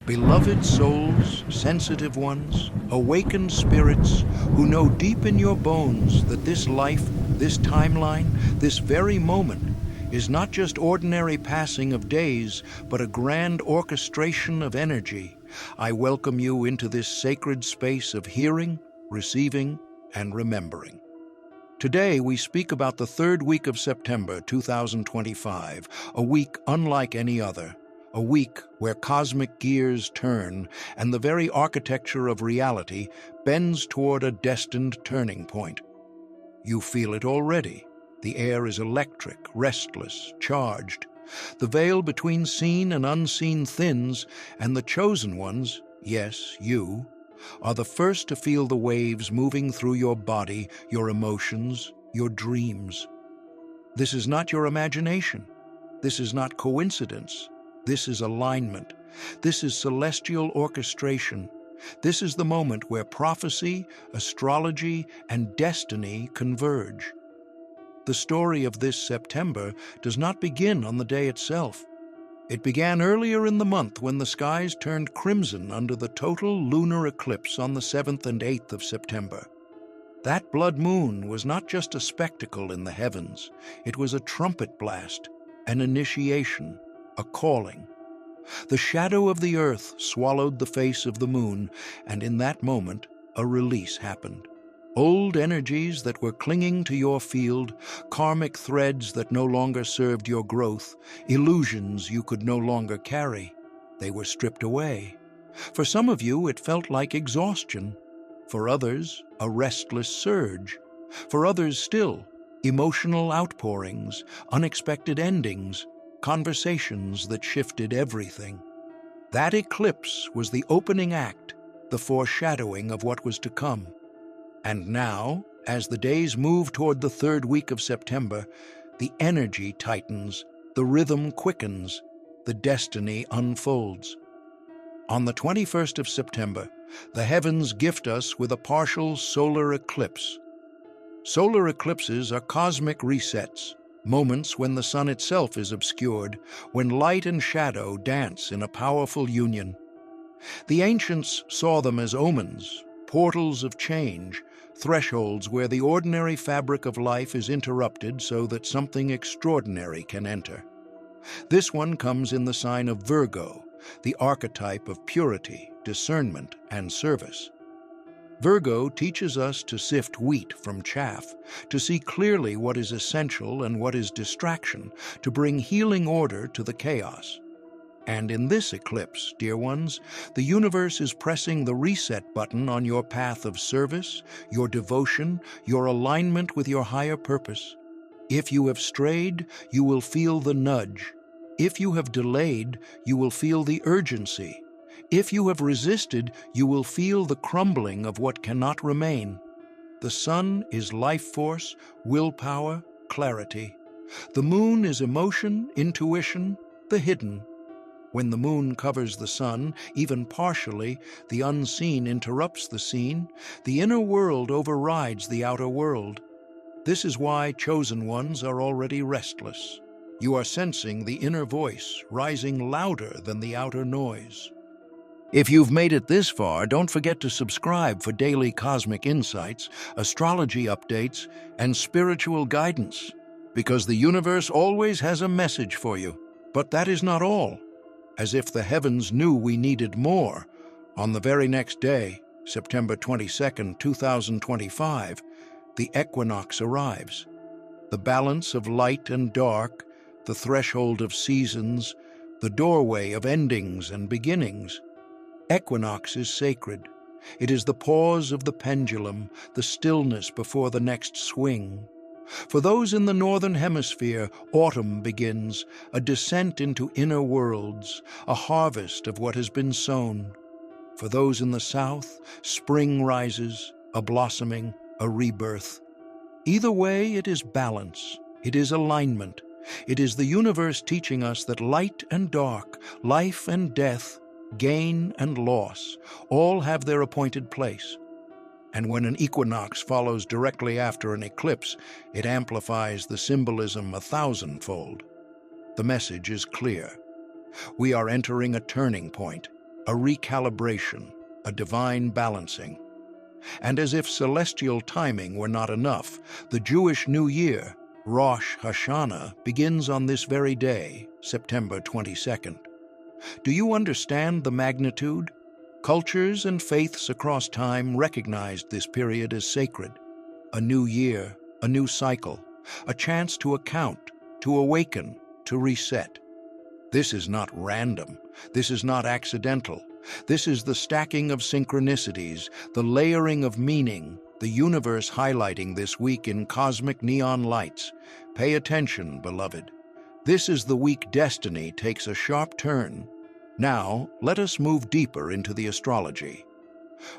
Beloved souls, sensitive ones, awakened spirits who know deep in your bones that this life, this timeline, this very moment is not just ordinary passing of days, but a grand orchestration of energy. I welcome you into this sacred space of hearing, receiving, and remembering. Today, we speak about the third week of September 2025, a week unlike any other, a week where cosmic gears turn and the very architecture of reality bends toward a destined turning point. You feel it already. The air is electric, restless, charged. The veil between seen and unseen thins, and the chosen ones, yes, you, are the first to feel the waves moving through your body, your emotions, your dreams. This is not your imagination. This is not coincidence. This is alignment. This is celestial orchestration. This is the moment where prophecy, astrology, and destiny converge. The story of this September does not begin on the day itself. It began earlier in the month when the skies turned crimson under the total lunar eclipse on the 7th and 8th of September. That blood moon was not just a spectacle in the heavens. It was a trumpet blast, an initiation, a calling. The shadow of the earth swallowed the face of the moon, and in that moment, a release happened. Old energies that were clinging to your field, karmic threads that no longer served your growth, illusions you could no longer carry, they were stripped away. For some of you, it felt like exhaustion. For others, a restless surge. For others still, emotional outpourings, unexpected endings, conversations that shifted everything. That eclipse was the opening act, the foreshadowing of what was to come. And now, as the days move toward the third week of September, the energy tightens, the rhythm quickens, the destiny unfolds. On the 21st of September, the heavens gift us with a partial solar eclipse. Solar eclipses are cosmic resets, moments when the sun itself is obscured, when light and shadow dance in a powerful union. The ancients saw them as omens, portals of change, thresholds where the ordinary fabric of life is interrupted so that something extraordinary can enter. This one comes in the sign of Virgo, the archetype of purity, discernment, and service. Virgo teaches us to sift wheat from chaff, to see clearly what is essential and what is distraction, to bring healing order to the chaos. And in this eclipse, dear ones, the universe is pressing the reset button on your path of service, your devotion, your alignment with your higher purpose. If you have strayed, you will feel the nudge. If you have delayed, you will feel the urgency. If you have resisted, you will feel the crumbling of what cannot remain. The sun is life force, willpower, clarity. The moon is emotion, intuition, the hidden. When the moon covers the sun, even partially, the unseen interrupts the seen. The inner world overrides the outer world. This is why chosen ones are already restless. You are sensing the inner voice rising louder than the outer noise. If you've made it this far, don't forget to subscribe for daily cosmic insights, astrology updates, and spiritual guidance, because the universe always has a message for you. But that is not all. As if the heavens knew we needed more, on the very next day, September 22nd, 2025, the equinox arrives. The balance of light and dark, the threshold of seasons, the doorway of endings and beginnings. Equinox is sacred. It is the pause of the pendulum, the stillness before the next swing. For those in the northern hemisphere, autumn begins, a descent into inner worlds, a harvest of what has been sown. For those in the south, spring rises, a blossoming, a rebirth. Either way, it is balance, it is alignment. It is the universe teaching us that light and dark, life and death, gain and loss, all have their appointed place. And when an equinox follows directly after an eclipse, it amplifies the symbolism 1,000-fold. The message is clear. We are entering a turning point. a recalibration, a divine balancing. And as if celestial timing were not enough, the Jewish New Year, Rosh Hashanah, begins on this very day, September 22nd. Do you understand the magnitude? Cultures and faiths across time recognized this period as sacred. A new year, a new cycle, a chance to account, to awaken, to reset. This is not random. This is not accidental. This is the stacking of synchronicities, the layering of meaning, the universe highlighting this week in cosmic neon lights. Pay attention, beloved. This is the week destiny takes a sharp turn. Now, let us move deeper into the astrology.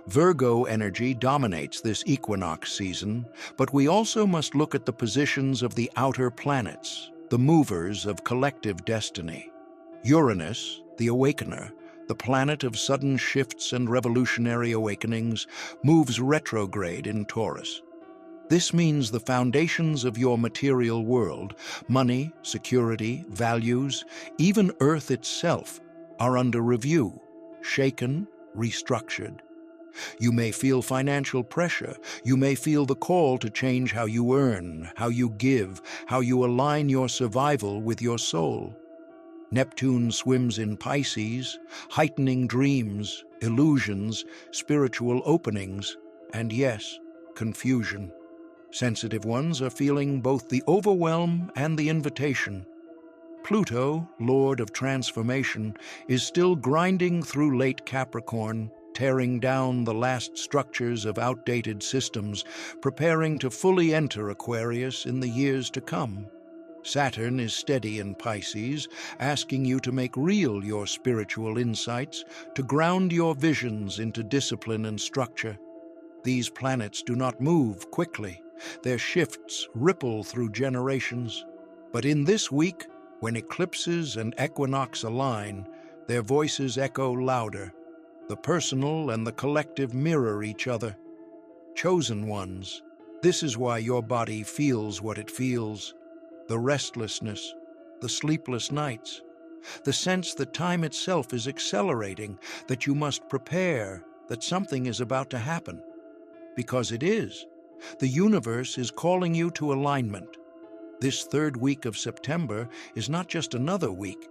Virgo energy dominates this equinox season, but we also must look at the positions of the outer planets, the movers of collective destiny. Uranus, the awakener, the planet of sudden shifts and revolutionary awakenings, moves retrograde in Taurus. This means the foundations of your material world, money, security, values, even Earth itself, are under review, shaken, restructured. You may feel financial pressure. You may feel the call to change how you earn, how you give, how you align your survival with your soul. Neptune swims in Pisces, heightening dreams, illusions, spiritual openings, and yes, confusion. Sensitive ones are feeling both the overwhelm and the invitation. Pluto, Lord of Transformation, is still grinding through late Capricorn, tearing down the last structures of outdated systems, preparing to fully enter Aquarius in the years to come. Saturn is steady in Pisces, asking you to make real your spiritual insights, to ground your visions into discipline and structure. These planets do not move quickly. Their shifts ripple through generations. But in this week, when eclipses and equinox align, their voices echo louder. The personal and the collective mirror each other. Chosen ones, this is why your body feels what it feels. The restlessness, the sleepless nights, the sense that time itself is accelerating, that you must prepare, that something is about to happen. Because it is. The universe is calling you to alignment. This third week of September is not just another week.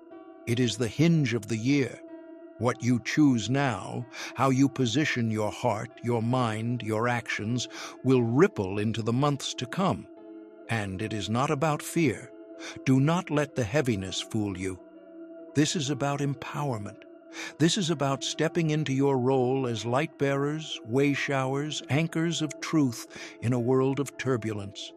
It is the hinge of the year. What you choose now, how you position your heart, your mind, your actions, will ripple into the months to come. And it is not about fear. Do not let the heaviness fool you. This is about empowerment. This is about stepping into your role as light bearers, way showers, anchors of truth in a world of turbulence.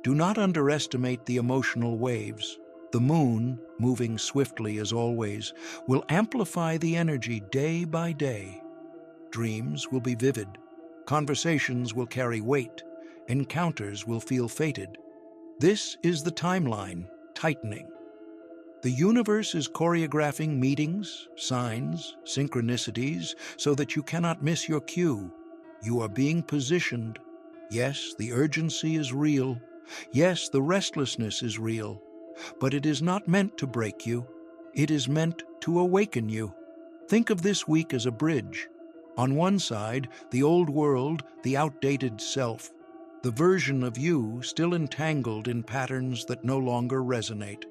Do not underestimate the emotional waves. The moon, moving swiftly as always, will amplify the energy day by day. Dreams will be vivid. Conversations will carry weight. Encounters will feel fated. This is the timeline, tightening. The universe is choreographing meetings, signs, synchronicities, so that you cannot miss your cue. You are being positioned. Yes, the urgency is real. Yes, the restlessness is real. But it is not meant to break you. It is meant to awaken you. Think of this week as a bridge. On one side, the old world, the outdated self, the version of you still entangled in patterns that no longer resonate.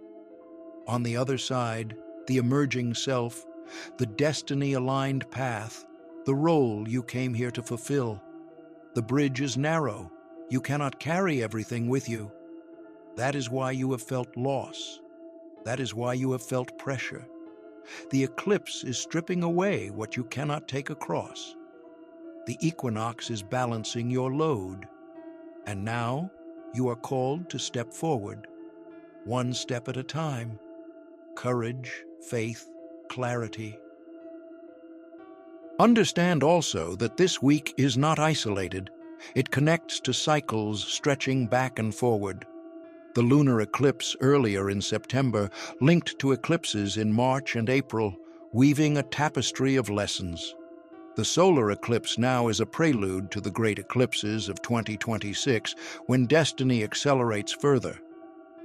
On the other side, the emerging self, the destiny-aligned path, the role you came here to fulfill. The bridge is narrow. You cannot carry everything with you. That is why you have felt loss. That is why you have felt pressure. The eclipse is stripping away what you cannot take across. The equinox is balancing your load. And now, you are called to step forward, one step at a time. Courage, faith, clarity. Understand also that this week is not isolated. It connects to cycles stretching back and forward. The lunar eclipse earlier in September linked to eclipses in March and April, weaving a tapestry of lessons. The solar eclipse now is a prelude to the great eclipses of 2026, when destiny accelerates further.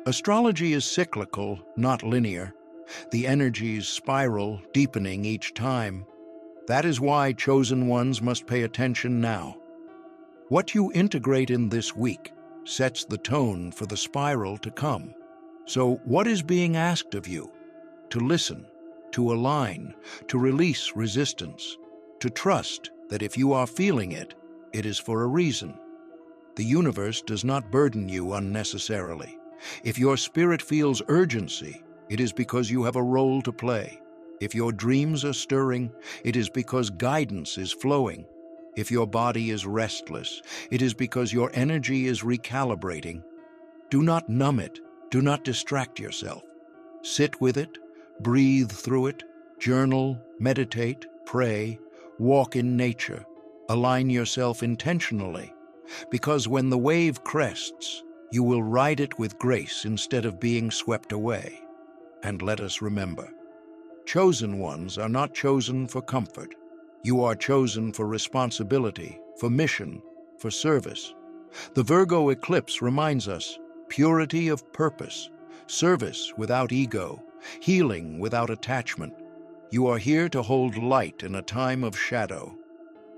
Astrology is cyclical, not linear. The energies spiral, deepening each time. That is why chosen ones must pay attention now. What you integrate in this week sets the tone for the spiral to come. So what is being asked of you? To listen, to align, to release resistance, to trust that if you are feeling it, it is for a reason. The universe does not burden you unnecessarily. If your spirit feels urgency, it is because you have a role to play. If your dreams are stirring, it is because guidance is flowing. If your body is restless, it is because your energy is recalibrating. Do not numb it. Do not distract yourself. Sit with it, breathe through it, journal, meditate, pray, walk in nature. Align yourself intentionally, because when the wave crests, you will ride it with grace instead of being swept away. And let us remember, chosen ones are not chosen for comfort. You are chosen for responsibility, for mission, for service. The Virgo eclipse reminds us purity of purpose, service without ego, healing without attachment. You are here to hold light in a time of shadow.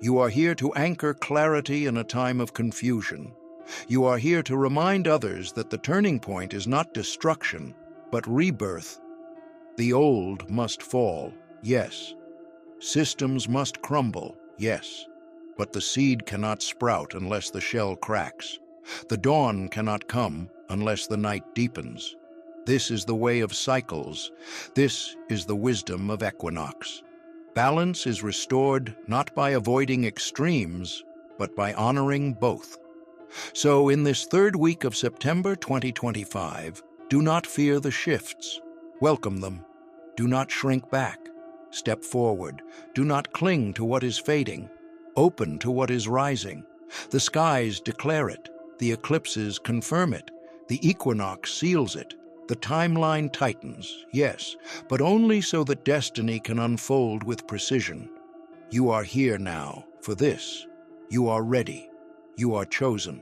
You are here to anchor clarity in a time of confusion. You are here to remind others that the turning point is not destruction, but rebirth. The old must fall, yes. Systems must crumble, yes. But the seed cannot sprout unless the shell cracks. The dawn cannot come unless the night deepens. This is the way of cycles. This is the wisdom of equinox. Balance is restored not by avoiding extremes, but by honoring both. So in this third week of September 2025, do not fear the shifts. Welcome them. Do not shrink back. Step forward. Do not cling to what is fading. Open to what is rising. The skies declare it. The eclipses confirm it. The equinox seals it. The timeline tightens, yes, but only so that destiny can unfold with precision. You are here now for this. You are ready. You are chosen.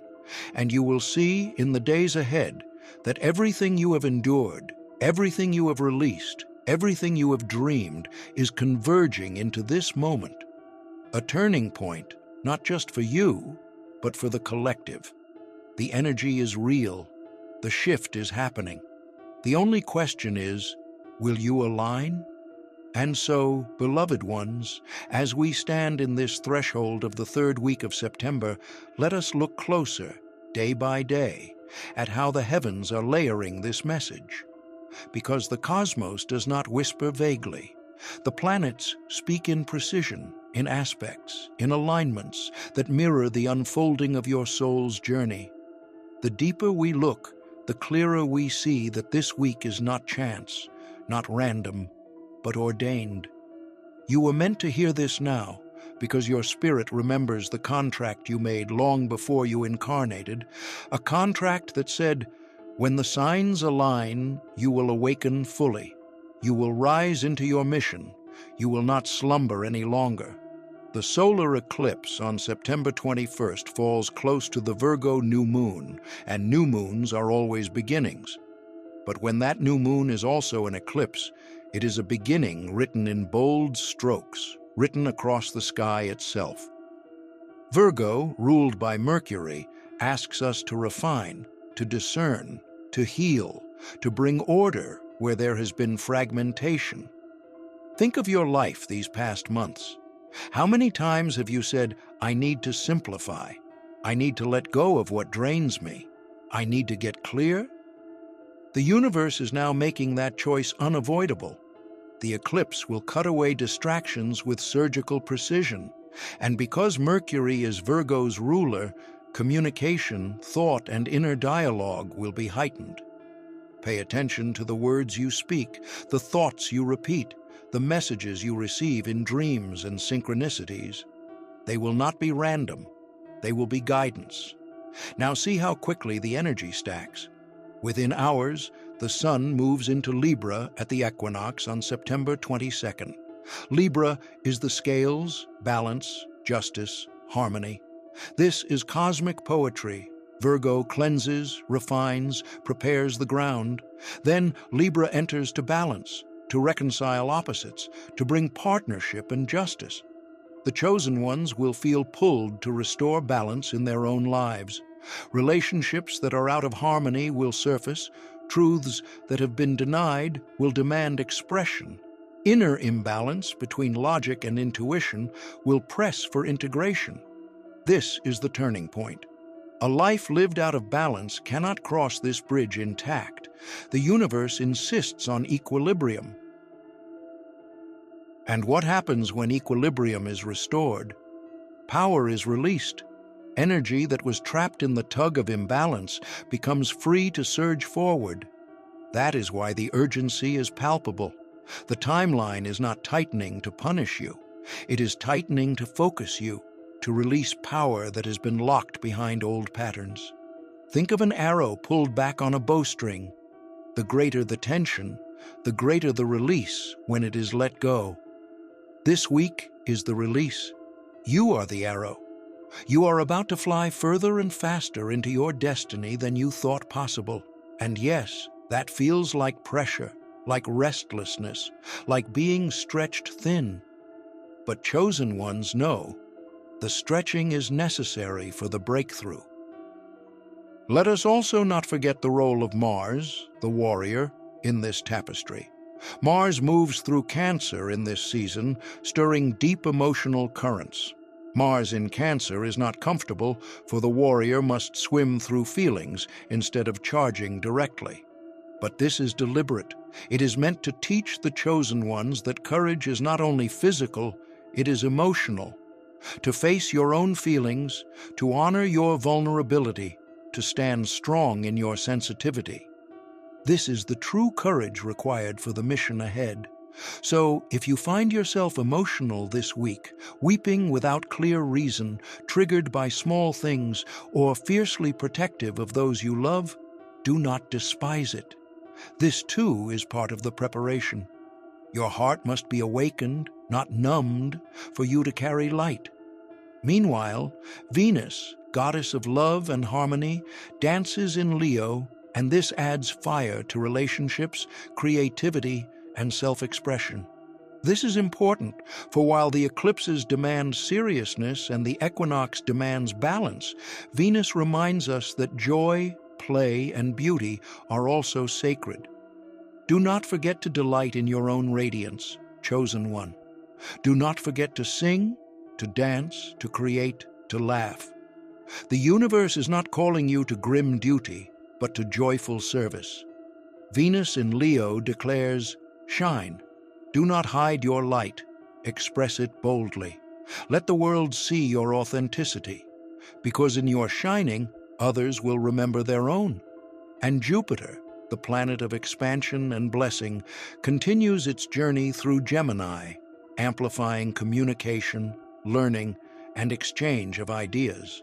And you will see in the days ahead that everything you have endured, everything you have released, everything you have dreamed is converging into this moment. A turning point, not just for you, but for the collective. The energy is real. The shift is happening. The only question is, will you align? And so, beloved ones, as we stand in this threshold of the third week of September, let us look closer, day by day, at how the heavens are layering this message. Because the cosmos does not whisper vaguely. The planets speak in precision, in aspects, in alignments that mirror the unfolding of your soul's journey. The deeper we look, the clearer we see that this week is not chance, not random, but ordained. You were meant to hear this now, because your spirit remembers the contract you made long before you incarnated, a contract that said, when the signs align, you will awaken fully. You will rise into your mission. You will not slumber any longer. The solar eclipse on September 21st falls close to the Virgo new moon, and new moons are always beginnings. But when that new moon is also an eclipse, it is a beginning written in bold strokes, written across the sky itself. Virgo, ruled by Mercury, asks us to refine, to discern, to heal, to bring order where there has been fragmentation. Think of your life these past months. How many times have you said, I need to simplify? I need to let go of what drains me. I need to get clear? The universe is now making that choice unavoidable. The eclipse will cut away distractions with surgical precision. And because Mercury is Virgo's ruler, communication, thought, and inner dialogue will be heightened. Pay attention to the words you speak, the thoughts you repeat, the messages you receive in dreams and synchronicities. They will not be random. They will be guidance. Now see how quickly the energy stacks. Within hours, the sun moves into Libra at the equinox on September 22nd. Libra is the scales, balance, justice, harmony. This is cosmic poetry. Virgo cleanses, refines, prepares the ground. Then Libra enters to balance, to reconcile opposites, to bring partnership and justice. The chosen ones will feel pulled to restore balance in their own lives. Relationships that are out of harmony will surface. Truths that have been denied will demand expression. Inner imbalance between logic and intuition will press for integration. This is the turning point. A life lived out of balance cannot cross this bridge intact. The universe insists on equilibrium. And what happens when equilibrium is restored? Power is released. Energy that was trapped in the tug of imbalance becomes free to surge forward. That is why the urgency is palpable. The timeline is not tightening to punish you. It is tightening to focus you, to release power that has been locked behind old patterns. Think of an arrow pulled back on a bowstring. The greater the tension, the greater the release when it is let go. This week is the release. You are the arrow. You are about to fly further and faster into your destiny than you thought possible. And yes, that feels like pressure, like restlessness, like being stretched thin. But chosen ones know the stretching is necessary for the breakthrough. Let us also not forget the role of Mars, the warrior, in this tapestry. Mars moves through Cancer in this season, stirring deep emotional currents. Mars in Cancer is not comfortable, for the warrior must swim through feelings instead of charging directly. But this is deliberate. It is meant to teach the chosen ones that courage is not only physical, it is emotional. To face your own feelings, to honor your vulnerability, to stand strong in your sensitivity. This is the true courage required for the mission ahead. So, if you find yourself emotional this week, weeping without clear reason, triggered by small things, or fiercely protective of those you love, do not despise it. This too is part of the preparation. Your heart must be awakened, not numbed, for you to carry light. Meanwhile, Venus, goddess of love and harmony, dances in Leo, and this adds fire to relationships, creativity, and self-expression. This is important, for while the eclipses demand seriousness and the equinox demands balance, Venus reminds us that joy, play, and beauty are also sacred. Do not forget to delight in your own radiance, chosen one. Do not forget to sing, to dance, to create, to laugh. The universe is not calling you to grim duty, but to joyful service. Venus in Leo declares, "Shine. Do not hide your light. Express it boldly. Let the world see your authenticity, because in your shining, others will remember their own." And Jupiter, the planet of expansion and blessing, continues its journey through Gemini, amplifying communication, learning, and exchange of ideas.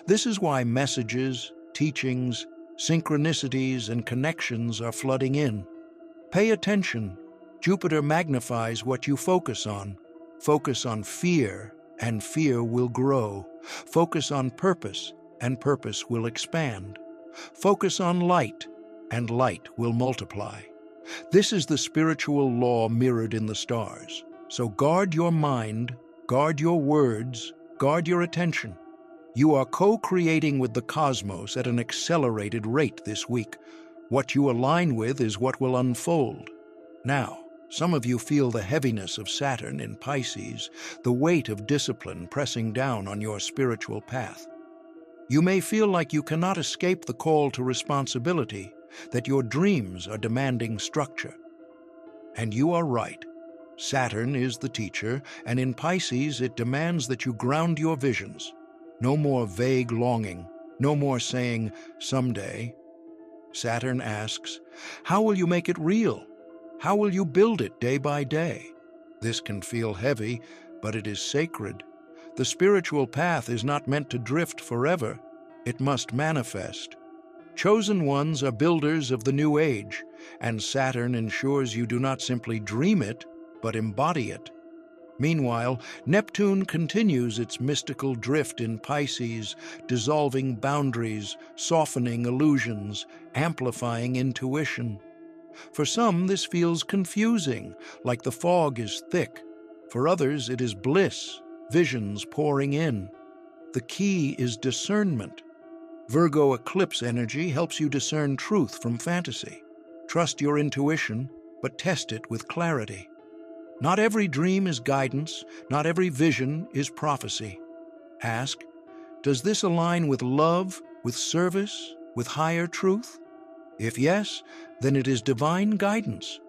This is why messages, teachings, synchronicities, and connections are flooding in. Pay attention. Jupiter magnifies what you focus on. Focus on fear, and fear will grow. Focus on purpose, and purpose will expand. Focus on light, and light will multiply. This is the spiritual law mirrored in the stars. So guard your mind, guard your words, guard your attention. You are co-creating with the cosmos at an accelerated rate this week. What you align with is what will unfold. Now, some of you feel the heaviness of Saturn in Pisces, the weight of discipline pressing down on your spiritual path. You may feel like you cannot escape the call to responsibility, that your dreams are demanding structure. And you are right. Saturn is the teacher, and in Pisces it demands that you ground your visions. No more vague longing, no more saying, "someday." Saturn asks, how will you make it real? How will you build it day by day? This can feel heavy, but it is sacred. The spiritual path is not meant to drift forever. It must manifest. Chosen ones are builders of the new age, and Saturn ensures you do not simply dream it, but embody it. Meanwhile, Neptune continues its mystical drift in Pisces, dissolving boundaries, softening illusions, amplifying intuition. For some, this feels confusing, like the fog is thick. For others, it is bliss, visions pouring in. The key is discernment. Virgo eclipse energy helps you discern truth from fantasy. Trust your intuition, but test it with clarity. Not every dream is guidance, not every vision is prophecy. Ask, does this align with love, with service, with higher truth? If yes, then it is divine guidance.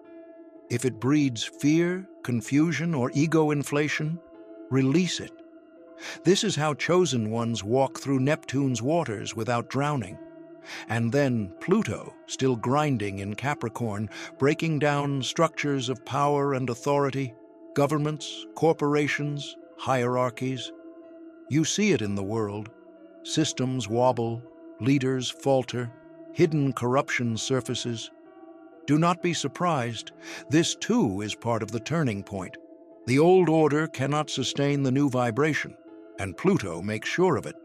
If it breeds fear, confusion, or ego inflation, release it. This is how chosen ones walk through Neptune's waters without drowning. And then Pluto, still grinding in Capricorn, breaking down structures of power and authority, governments, corporations, hierarchies. You see it in the world. Systems wobble, leaders falter, hidden corruption surfaces. Do not be surprised. This too is part of the turning point. The old order cannot sustain the new vibration, and Pluto makes sure of it.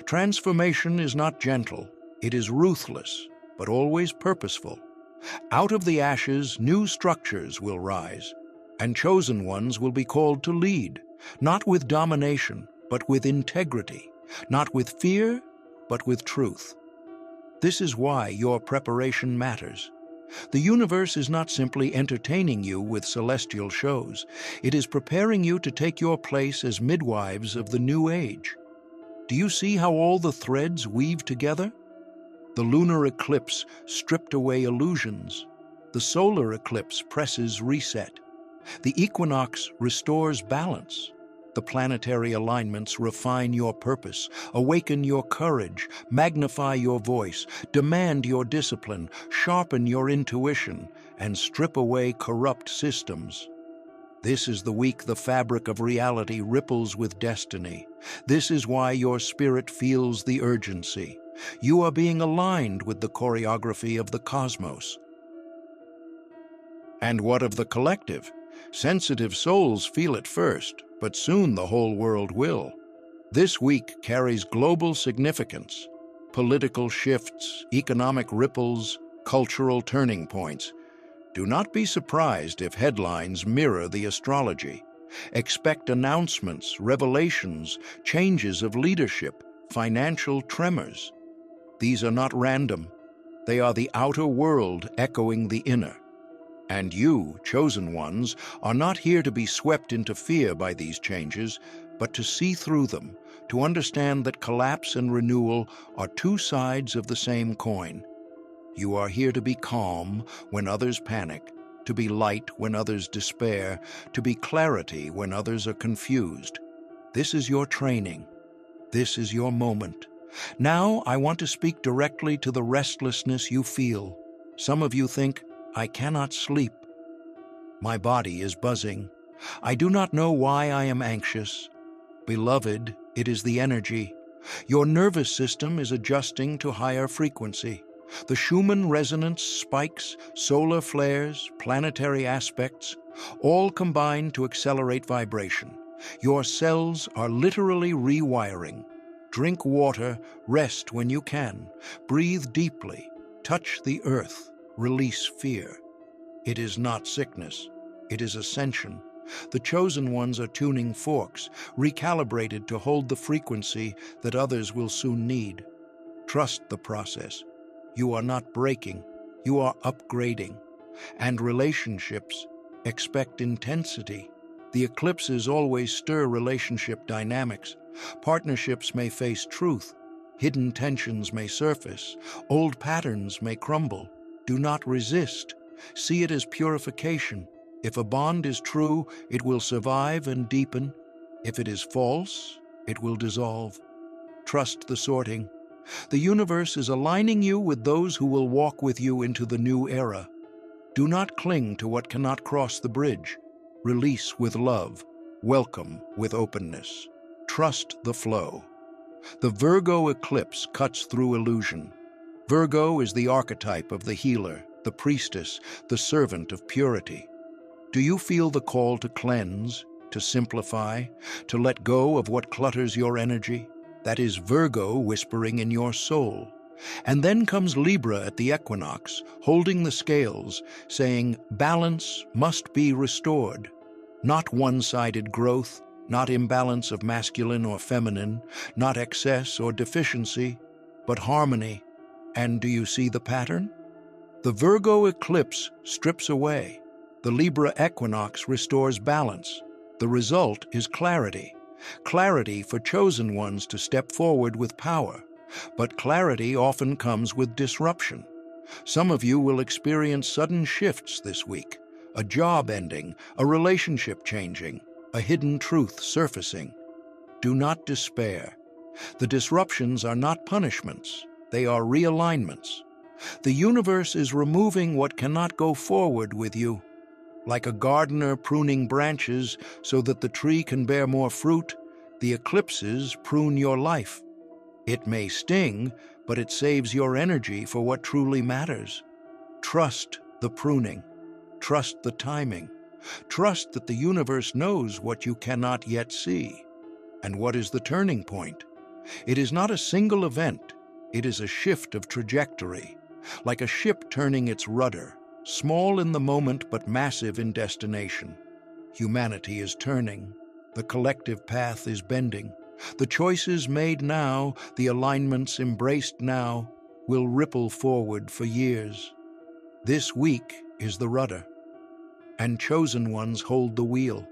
Transformation is not gentle, it is ruthless, but always purposeful. Out of the ashes, new structures will rise, and chosen ones will be called to lead, not with domination, but with integrity, not with fear, but with truth. This is why your preparation matters. The universe is not simply entertaining you with celestial shows. It is preparing you to take your place as midwives of the new age. Do you see how all the threads weave together? The lunar eclipse stripped away illusions. The solar eclipse presses reset. The equinox restores balance. The planetary alignments refine your purpose, awaken your courage, magnify your voice, demand your discipline, sharpen your intuition, and strip away corrupt systems. This is the week the fabric of reality ripples with destiny. This is why your spirit feels the urgency. You are being aligned with the choreography of the cosmos. And what of the collective? Sensitive souls feel it first, but soon the whole world will. This week carries global significance. Political shifts, economic ripples, cultural turning points. Do not be surprised if headlines mirror the astrology. Expect announcements, revelations, changes of leadership, financial tremors. These are not random. They are the outer world echoing the inner. And you, chosen ones, are not here to be swept into fear by these changes, but to see through them, to understand that collapse and renewal are two sides of the same coin. You are here to be calm when others panic, to be light when others despair, to be clarity when others are confused. This is your training. This is your moment. Now I want to speak directly to the restlessness you feel. Some of you think, I cannot sleep. My body is buzzing. I do not know why I am anxious. Beloved, it is the energy. Your nervous system is adjusting to higher frequency. The Schumann resonance spikes, solar flares, planetary aspects, all combine to accelerate vibration. Your cells are literally rewiring. Drink water, rest when you can, breathe deeply, touch the earth. Release fear. It is not sickness. It is ascension. The chosen ones are tuning forks, recalibrated to hold the frequency that others will soon need. Trust the process. You are not breaking. You are upgrading. And relationships, expect intensity. The eclipses always stir relationship dynamics. Partnerships may face truth. Hidden tensions may surface. Old patterns may crumble. Do not resist. See it as purification. If a bond is true, it will survive and deepen. If it is false, it will dissolve. Trust the sorting. The universe is aligning you with those who will walk with you into the new era. Do not cling to what cannot cross the bridge. Release with love. Welcome with openness. Trust the flow. The Virgo eclipse cuts through illusion. Virgo is the archetype of the healer, the priestess, the servant of purity. Do you feel the call to cleanse, to simplify, to let go of what clutters your energy? That is Virgo whispering in your soul. And then comes Libra at the equinox, holding the scales, saying balance must be restored. Not one-sided growth, Not imbalance of masculine or feminine, not excess or deficiency, but harmony. And do you see the pattern? The Virgo eclipse strips away. The Libra equinox restores balance. The result is clarity. Clarity for chosen ones to step forward with power. But clarity often comes with disruption. Some of you will experience sudden shifts this week. A job ending, a relationship changing, a hidden truth surfacing. Do not despair. The disruptions are not punishments. They are realignments. The universe is removing what cannot go forward with you. Like a gardener pruning branches so that the tree can bear more fruit, the eclipses prune your life. It may sting, but it saves your energy for what truly matters. Trust the pruning. Trust the timing. Trust that the universe knows what you cannot yet see. And what is the turning point? It is not a single event. It is a shift of trajectory, like a ship turning its rudder, small in the moment but massive in destination. Humanity is turning. The collective path is bending. The choices made now, the alignments embraced now, will ripple forward for years. This week is the rudder, and chosen ones hold the wheel,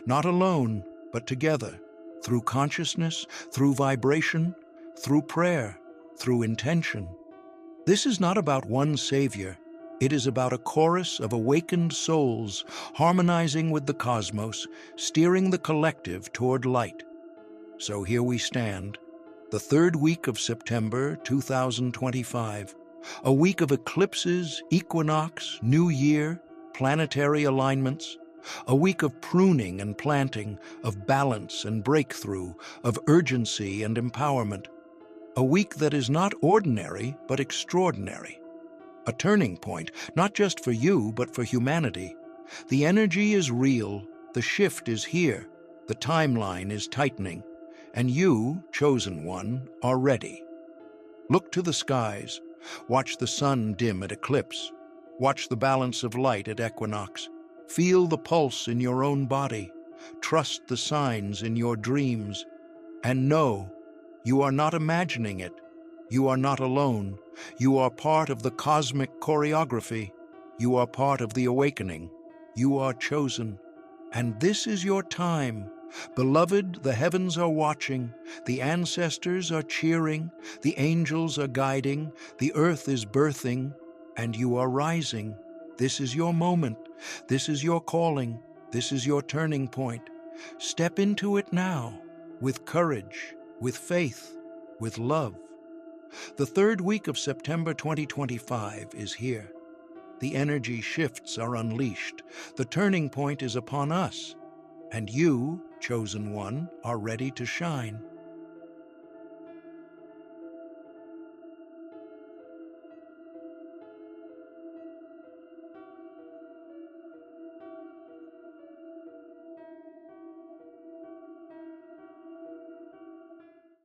not alone, but together, through consciousness, through vibration, through prayer, through intention. This is not about one savior. It is about a chorus of awakened souls harmonizing with the cosmos, steering the collective toward light. So here we stand, the third week of September 2025, a week of eclipses, equinox, new year, planetary alignments, a week of pruning and planting, of balance and breakthrough, of urgency and empowerment, a week that is not ordinary but extraordinary. A turning point, not just for you, but for humanity. The energy is real, the shift is here, the timeline is tightening, and you, chosen one, are ready. Look to the skies, watch the sun dim at eclipse, watch the balance of light at equinox, feel the pulse in your own body, trust the signs in your dreams, and know you are not imagining it. You are not alone. You are part of the cosmic choreography. You are part of the awakening. You are chosen. And this is your time. Beloved, the heavens are watching, the ancestors are cheering, the angels are guiding, the earth is birthing, and you are rising. This is your moment. This is your calling. This is your turning point. Step into it now, with courage, with faith, with love. The third week of September 2025 is here. The energy shifts are unleashed. The turning point is upon us. And you, chosen one, are ready to shine.